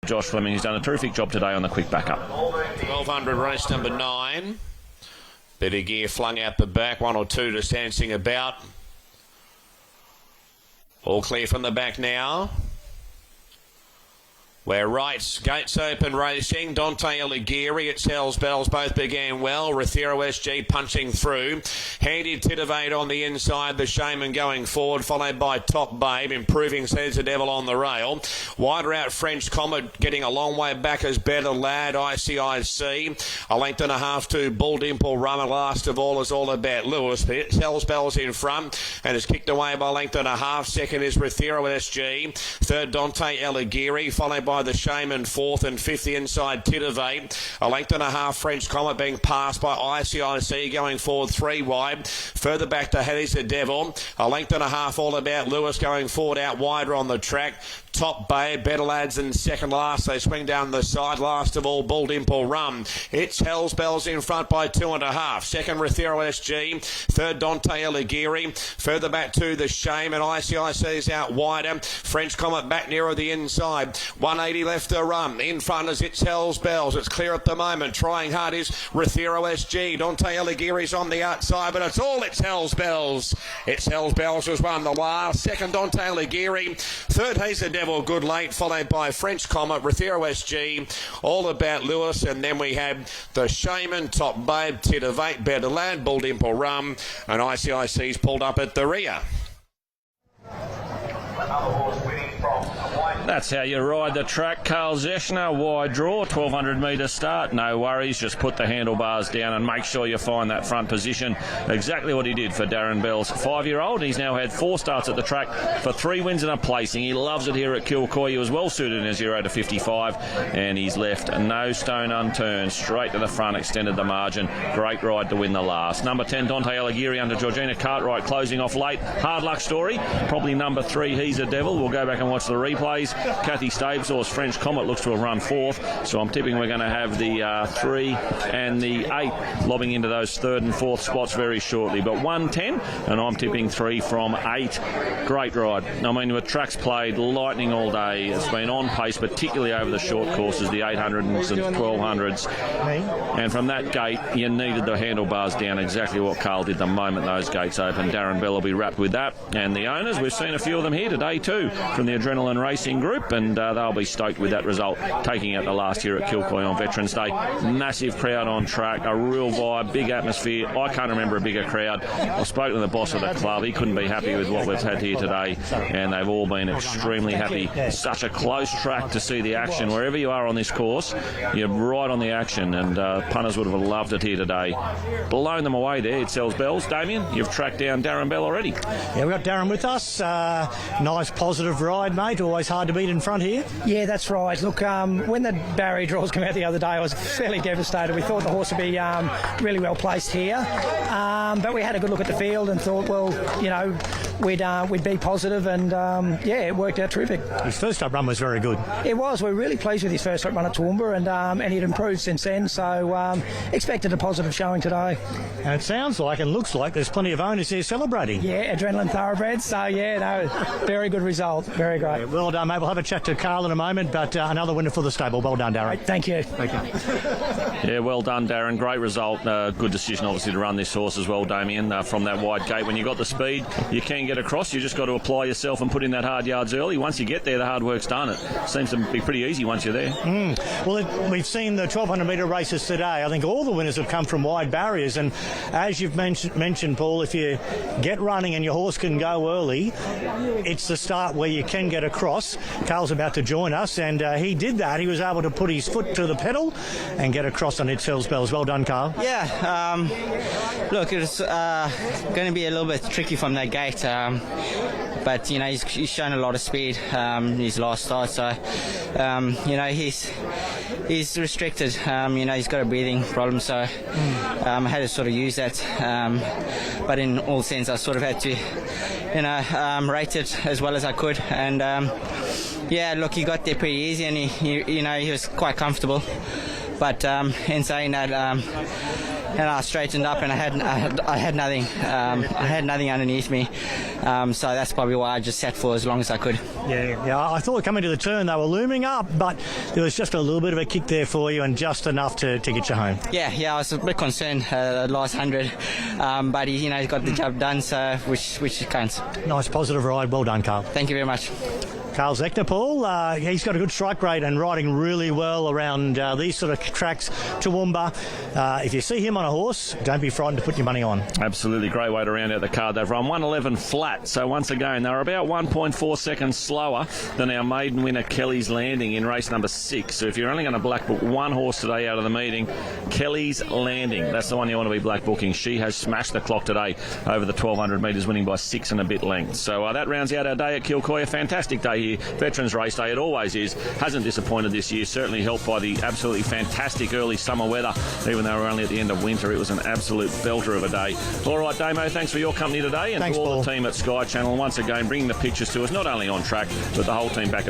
Josh Fleming, who's done a terrific job today on the quick backup. 1200 race number 9. Bit of gear flung out the back, 1 or 2 just dancing about. All clear from the back now. We're right, gates open racing. Dante Alighieri at Sells Bells both began well. Rethero SG punching through. Handy Titivate on the inside. The Shaman going forward, followed by Top Babe. Improving Says the Devil on the rail. Wider out French Comet getting a long way back as Better Lad. ICIC. A length and a half to Bull Dimple Rum. And last of all is All About Lewis. Sells Bells in front and is kicked away by a length and a half. Second is Rethero SG. Third Dante Alighieri, followed by the Shaman, fourth, and fifth the inside Titivate. A length and a half French Comet being passed by ICIC going forward 3 wide. Further back to Hatties the Devil. A length and a half All About Lewis going forward out wider on the track. Top Bay, Better Lads in second last. They swing down the side. Last of all, Bull Dimple Rum. It's Hells Bells in front by 2.5. Second, Rethero SG. Third, Dante Alighieri. Further back to the Shame, and ICIC's out wider. French Comet back nearer the inside. 180 left to run. In front is It's Hells Bells. It's clear at the moment. Trying hard is Rethero SG. Dante Alighieri's on the outside, but it's all It's Hells Bells. It's Hells Bells has won the last. Second, Dante Alighieri. Third, He's the Devil. Good late, followed by French Comet, Rethero SG, All About Lewis, and then we have the Shaman, Top Babe, Titivate, Better Lad, Bull Dimple Rum, and ICIC's pulled up at the rear. That's how you ride the track. Carl Zeschner, wide draw, 1200 metre start. No worries, just put the handlebars down and make sure you find that front position. Exactly what he did for Darren Bell's 5-year-old. He's now had 4 starts at the track for 3 wins and a placing. He loves it here at Kilcoy. He was well suited in a 0 to 55, and he's left no stone unturned. Straight to the front, extended the margin. Great ride to win the last. Number 10, Dante Alighieri under Georgina Cartwright, closing off late. Hard luck story. Probably number 3, He's a Devil. We'll go back and watch the replays. Kathy Stavesaw's French Comet looks to have run 4th, so I'm tipping we're going to have the 3 and the 8 lobbing into those 3rd and 4th spots very shortly. But 110, and I'm tipping 3 from 8. Great ride. I mean, the track's played lightning all day. It's been on pace, particularly over the short courses, the 800s and 1200s. And from that gate, you needed the handlebars down, exactly what Carl did the moment those gates opened. Darren Bell will be wrapped with that. And the owners, we've seen a few of them here today too, from the Adrenaline Racing Group, and they'll be stoked with that result, taking out the last year at Kilcoy on Veterans Day. Massive crowd on track, a real vibe, big atmosphere. I can't remember a bigger crowd. I spoke to the boss of the club. He couldn't be happy with what we've had here today, and they've all been extremely happy. Such a close track to see the action. Wherever you are on this course, you're right on the action, and punters would have loved it here today. Blown them away there. It sells Bells. Damien, you've tracked down Darren Bell already. Yeah, we've got Darren with us. Nice positive ride, mate. Always hard to beat in front here. Yeah, that's right. Look, when the barrier draws came out the other day, I was fairly devastated. We thought the horse would be really well placed here, but we had a good look at the field and thought, well, you know, we'd be positive, and yeah, it worked out terrific. His first up run was very good. It was. We're really pleased with his first up run at Toowoomba, and he'd improved since then. So expected a positive showing today. And it sounds like and looks like there's plenty of owners here celebrating. Yeah, Adrenaline Thoroughbreds. So yeah, no, very good result. Very great. Yeah, well done, mate. We'll have a chat to Carl in a moment, but another winner for the stable. Well done, Darren. Thank you. Yeah, well done, Darren. Great result. Good decision, obviously, to run this horse as well, Damien, from that wide gate. When you got the speed, you can get across. You just got to apply yourself and put in that hard yards early. Once you get there, the hard work's done. It seems to be pretty easy once you're there. Well, we've seen the 1200 metre races today. I think all the winners have come from wide barriers, and as you've mentioned, Paul, if you get running and your horse can go early, it's the start where you can get across. Carl's about to join us, and he did that. He was able to put his foot to the pedal and get across on It's Hells Bells. Well done, Carl. Yeah, look, it's going to be a little bit tricky from that gate, but you know, he's shown a lot of speed in his last start, so you know, he's restricted. You know, he's got a breathing problem, so I had to sort of use that, but in all sense I sort of had to, you know, rate it as well as I could, and yeah, look, he got there pretty easy, and he you know, he was quite comfortable. But in saying that, and I straightened up, and I had nothing. I had nothing underneath me, so that's probably why I just sat for as long as I could. Yeah. I thought coming to the turn they were looming up, but there was just a little bit of a kick there for you, and just enough to get you home. Yeah, I was a bit concerned the last 100, but he's got the job done, so which counts. Nice positive ride. Well done, Carl. Thank you very much. Carl Zechner, Paul, he's got a good strike rate and riding really well around these sort of tracks. Toowoomba, if you see him on a horse, don't be frightened to put your money on. Absolutely great way to round out the card. They've run 1:11 flat, so once again they're about 1.4 seconds slower than our maiden winner Kelly's Landing in race number 6. So if you're only going to black book one horse today out of the meeting, Kelly's Landing, that's the one you want to be black booking. She has smashed the clock today over the 1,200 metres, winning by 6 and a bit lengths. So that rounds out our day at Kilcoy. A fantastic day here. Veterans Race Day, it always is. Hasn't disappointed this year, certainly helped by the absolutely fantastic early summer weather. Even though we're only at the end of winter, it was an absolute belter of a day. All right, Damo, thanks for your company today, and thanks, to all Paul. the team at Sky Channel once again bringing the pictures to us, not only on track, but the whole team back at